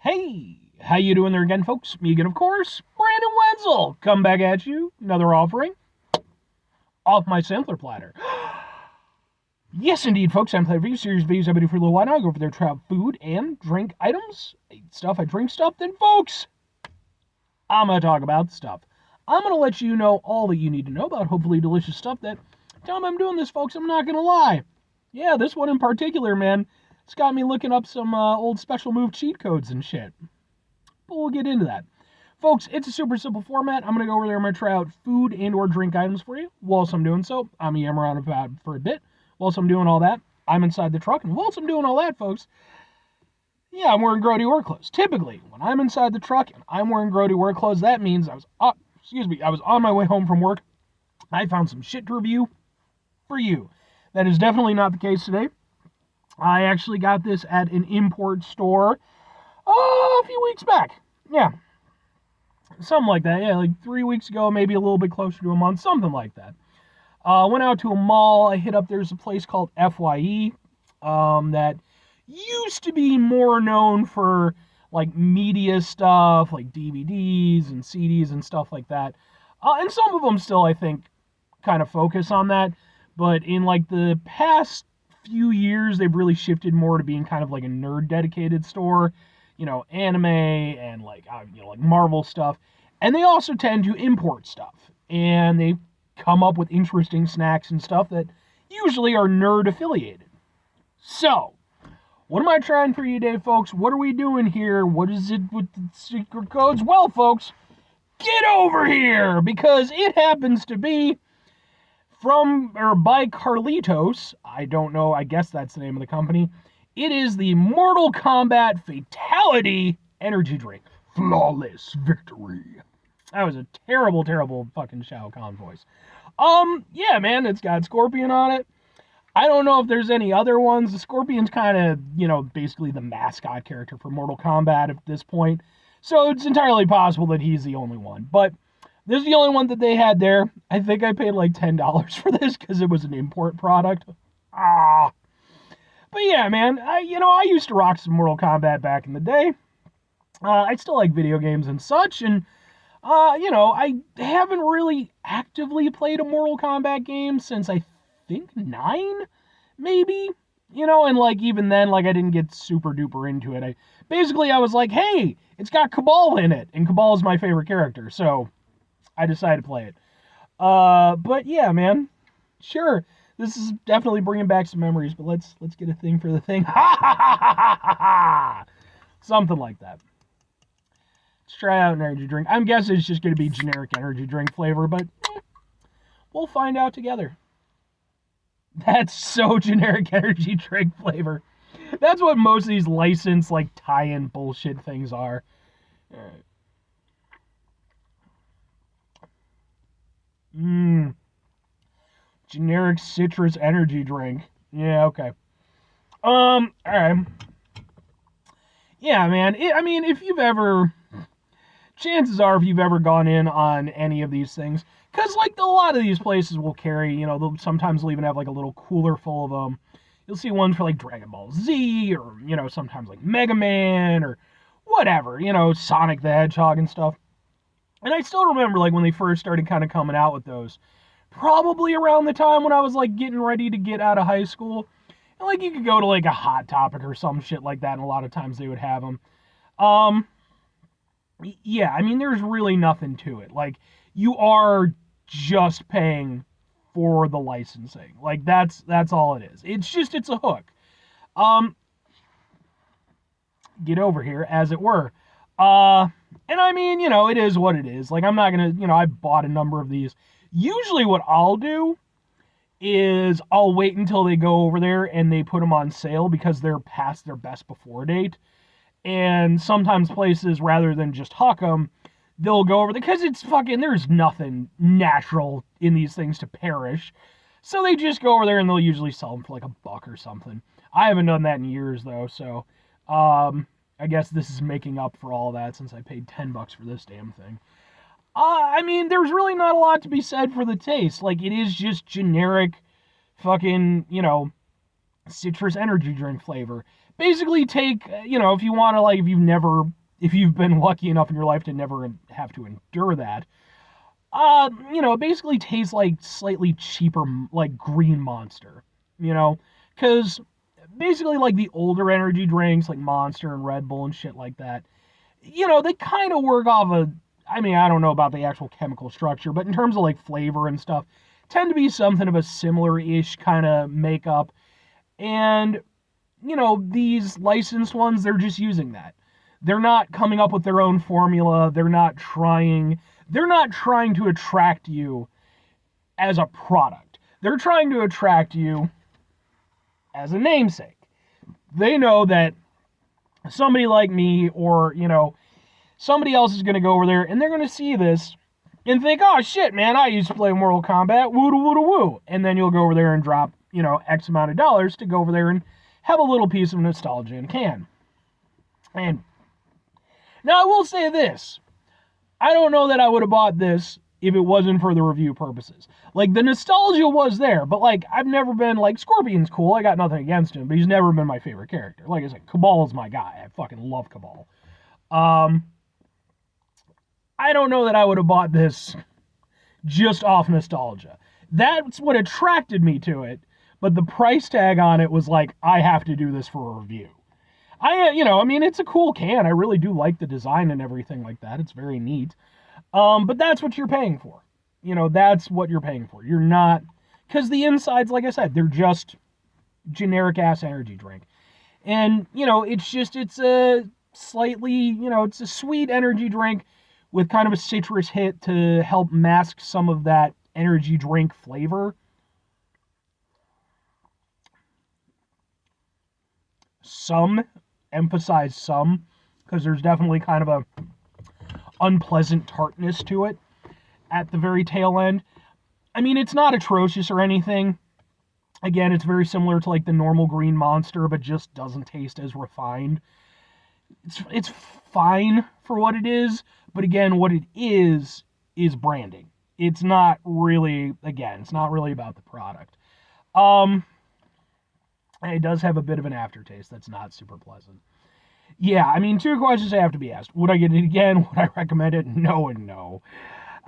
Hey, how you doing there again, folks? Me again, of course, Brandon Wenzel. Come back at you, another offering off my sampler platter. Yes, indeed, folks. I'm playing for you. Series videos I've been doing for a little while now. I go over there, try out food and drink items. I eat stuff, I drink stuff. Then, folks, I'm going to talk about stuff. I'm going to let you know all that you need to know about hopefully delicious stuff that time I'm doing this, folks, I'm not going to lie. Yeah, this one in particular, man, it's got me looking up some old special move cheat codes and shit. But we'll get into that. Folks, it's a super simple format. I'm going to go over there and I'm going to try out food and or drink items for you. Whilst I'm doing so, I'm yammering on about for a bit. Whilst I'm doing all that, I'm inside the truck. And whilst I'm doing all that, folks, yeah, I'm wearing grody work clothes. Typically, when I'm inside the truck and I'm wearing grody work clothes, that means I was on my way home from work. I found some shit to review for you. That is definitely not the case today. I actually got this at an import store a few weeks back. Yeah. Something like that. Yeah, like 3 weeks ago, maybe a little bit closer to a month, something like that. Went out to a mall. I hit up, there's a place called FYE that used to be more known for like media stuff, like DVDs and CDs and stuff like that. And some of them still, I think, kind of focus on that. But in like the past few years, they've really shifted more to being kind of like a nerd dedicated store. You know, anime and like Marvel stuff. And they also tend to import stuff. And they come up with interesting snacks and stuff that usually are nerd affiliated. So, what am I trying for you today, folks? What are we doing here? What is it with the secret codes? Well, folks, get over here, because it happens to be from or by Carlitos. I don't know, I guess that's the name of the company. It is the Mortal Kombat Fatality energy drink. Flawless victory. That was a terrible, terrible fucking Shao Kahn voice. Yeah, man, it's got Scorpion on it. I don't know if there's any other ones. The Scorpion's kind of, basically the mascot character for Mortal Kombat at this point. So it's entirely possible that he's the only one. But this is the only one that they had there. I think I paid like $10 for this because it was an import product. But yeah, man, I used to rock some Mortal Kombat back in the day. I still like video games and such, and, I haven't really actively played a Mortal Kombat game since I think 9, maybe? And like even then, like I didn't get super duper into it. I was like, hey, it's got Cabal in it, and Cabal is my favorite character, so I decided to play it. But yeah, man, sure. This is definitely bringing back some memories, but let's get a thing for the thing. Ha ha ha ha ha ha! Something like that. Let's try out an energy drink. I'm guessing it's just going to be generic energy drink flavor, but we'll find out together. That's so generic energy drink flavor. That's what most of these licensed, like, tie-in bullshit things are. All right. Generic citrus energy drink. Yeah, okay. Alright. Yeah, man. If you've ever... Chances are, if you've ever gone in on any of these things, because, like, a lot of these places will carry, sometimes they'll even have, like, a little cooler full of them. You'll see ones for, like, Dragon Ball Z, or, sometimes, like, Mega Man, or whatever, Sonic the Hedgehog and stuff. And I still remember, like, when they first started kind of coming out with those. Probably around the time when I was, like, getting ready to get out of high school. And, like, you could go to, like, a Hot Topic or some shit like that, and a lot of times they would have them. Yeah, there's really nothing to it. Like, you are just paying for the licensing. Like, that's all it is. It's a hook. Get over here, as it were. And it is what it is. Like, I'm not gonna, I bought a number of these. Usually what I'll do is I'll wait until they go over there and they put them on sale because they're past their best before date. And sometimes places, rather than just huck them, they'll go over there because there's nothing natural in these things to perish. So they just go over there and they'll usually sell them for like $1 or something. I haven't done that in years though, so I guess this is making up for all that since I paid $10 for this damn thing. There's really not a lot to be said for the taste. Like, it is just generic fucking, citrus energy drink flavor. basically take, if you want to, like, if you've been lucky enough in your life to never have to endure that, it basically tastes like slightly cheaper, like, green Monster, because basically, like, the older energy drinks, like Monster and Red Bull and shit like that, they kind of work off I don't know about the actual chemical structure, but in terms of, like, flavor and stuff, tend to be something of a similar-ish kind of makeup, and, these licensed ones, they're just using that. They're not coming up with their own formula, they're not trying to attract you as a product. They're trying to attract you as a namesake. They know that somebody like me or, somebody else is going to go over there and they're going to see this and think, oh shit, man, I used to play Mortal Kombat, woo-da-woo-da-woo. And then you'll go over there and drop, X amount of dollars to go over there and have a little piece of nostalgia in a can. And now I will say this. I don't know that I would have bought this if it wasn't for the review purposes. Like, the nostalgia was there, but, like, I've never been, like, Scorpion's cool, I got nothing against him, but he's never been my favorite character. Like I said, Cabal is my guy. I fucking love Cabal. I don't know that I would have bought this just off nostalgia. That's what attracted me to it, but the price tag on it was like, I have to do this for a review. It's a cool can. I really do like the design and everything like that. It's very neat. But that's what you're paying for. That's what you're paying for. You're not, because the insides, like I said, they're just generic ass energy drink. And, it's a slightly, it's a sweet energy drink with kind of a citrus hit to help mask some of that energy drink flavor. Emphasize some, because there's definitely kind of a unpleasant tartness to it at the very tail end. It's not atrocious or anything. Again, it's very similar to, like, the normal green Monster, but just doesn't taste as refined. It's fine for what it is, but again, what it is branding. It's not really about the product. It does have a bit of an aftertaste that's not super pleasant. Yeah, two questions have to be asked. Would I get it again? Would I recommend it? No and no.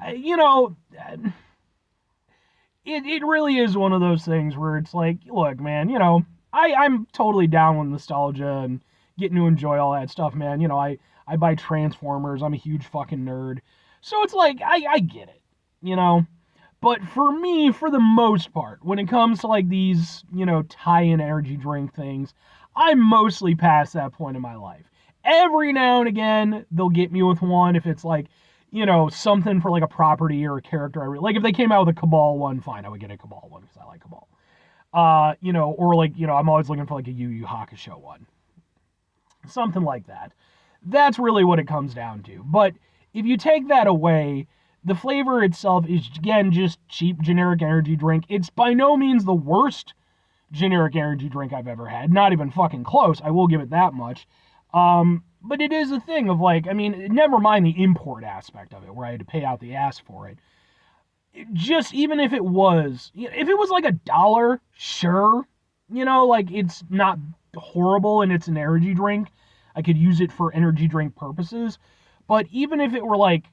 It really is one of those things where it's like, look, man, I'm totally down with nostalgia and getting to enjoy all that stuff, man. I buy Transformers. I'm a huge fucking nerd. So it's like, I get it, But for me, for the most part, when it comes to, like, these, tie-in energy drink things, I'm mostly past that point in my life. Every now and again, they'll get me with one if it's, like, something for, like, a property or a character I really... Like, if they came out with a Cabal one, fine, I would get a Cabal one because I like Cabal. Or, like, I'm always looking for, like, a Yu Yu Hakusho one. Something like that. That's really what it comes down to. But if you take that away, the flavor itself is, again, just cheap, generic energy drink. It's by no means the worst generic energy drink I've ever had. Not even fucking close. I will give it that much. But it is a thing of, like, never mind the import aspect of it, where I had to pay out the ass for it. Just, even if it was like $1, sure, like, it's not horrible and it's an energy drink. I could use it for energy drink purposes. But even if it were, like,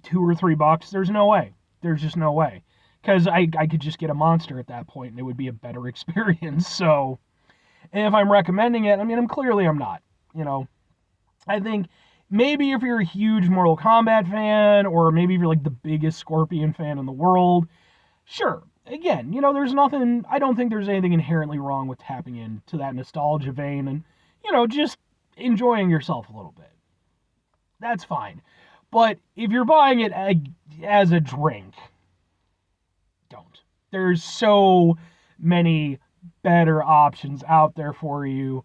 $2 or $3, there's no way. There's just no way. Because I could just get a Monster at that point and it would be a better experience. So, and if I'm recommending it, I'm not. I think maybe if you're a huge Mortal Kombat fan, or maybe if you're, like, the biggest Scorpion fan in the world, sure. Again, there's nothing, I don't think there's anything inherently wrong with tapping into that nostalgia vein and, just enjoying yourself a little bit. That's fine. But if you're buying it as a drink, don't. There's so many better options out there for you.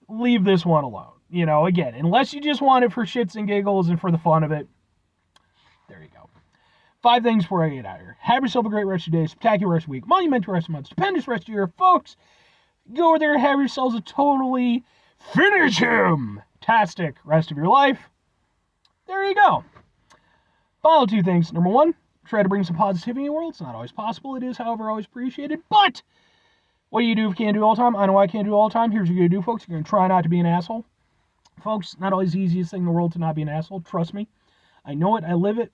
Leave this one alone. Again, unless you just want it for shits and giggles and for the fun of it, there you go. 5 things before I get out of here. Have yourself a great rest of your day, spectacular rest of your week, monumental rest of your month, stupendous rest of your year, folks. Go over there and have yourselves a totally finish him-tastic rest of your life. There you go. Final 2 things. Number 1, try to bring some positivity in the world. It's not always possible. It is, however, always appreciated. But What do you do if you can't do all the time? I know I can't do all the time. Here's what you're going to do, folks. You're going to try not to be an asshole. Folks, not always the easiest thing in the world to not be an asshole. Trust me. I know it. I live it.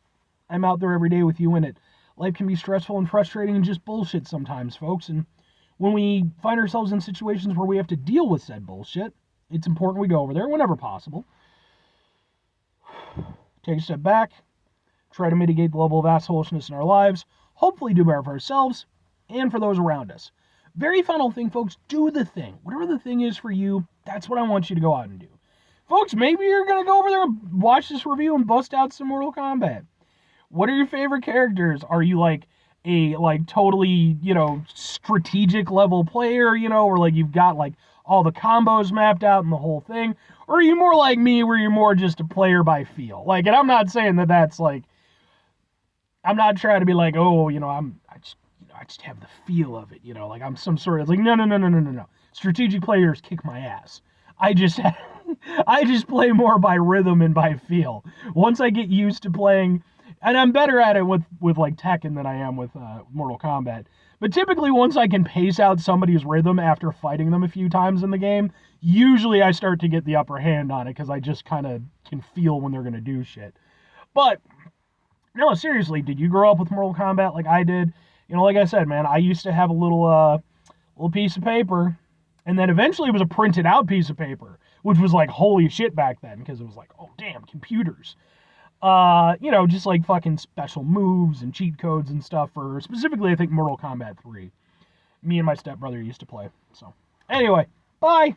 I'm out there every day with you in it. Life can be stressful and frustrating and just bullshit sometimes, folks. And when we find ourselves in situations where we have to deal with said bullshit, it's important we go over there whenever possible. Take a step back. Try to mitigate the level of assholishness in our lives. Hopefully do better for ourselves and for those around us. Very final thing, folks. Do the thing. Whatever the thing is for you, that's what I want you to go out and do. Folks, maybe you're going to go over there and watch this review and bust out some Mortal Kombat. What are your favorite characters? Are you like a totally, strategic level player, or like you've got like all the combos mapped out and the whole thing? Or are you more like me where you're more just a player by feel? Like, and I'm not saying that that's like, I'm not trying to be like, oh, I just have the feel of it, like I'm some sort of, it's like, no. Strategic players kick my ass. I just play more by rhythm and by feel. Once I get used to playing, and I'm better at it with like Tekken than I am with Mortal Kombat. But typically, once I can pace out somebody's rhythm after fighting them a few times in the game, usually I start to get the upper hand on it because I just kind of can feel when they're gonna do shit. But no, seriously, did you grow up with Mortal Kombat like I did? Like I said, man, I used to have a little piece of paper, and then eventually it was a printed out piece of paper, which was like holy shit back then because it was like, oh damn, computers. Just like fucking special moves and cheat codes and stuff for specifically I think Mortal Kombat 3. Me and my stepbrother used to play. So anyway, bye.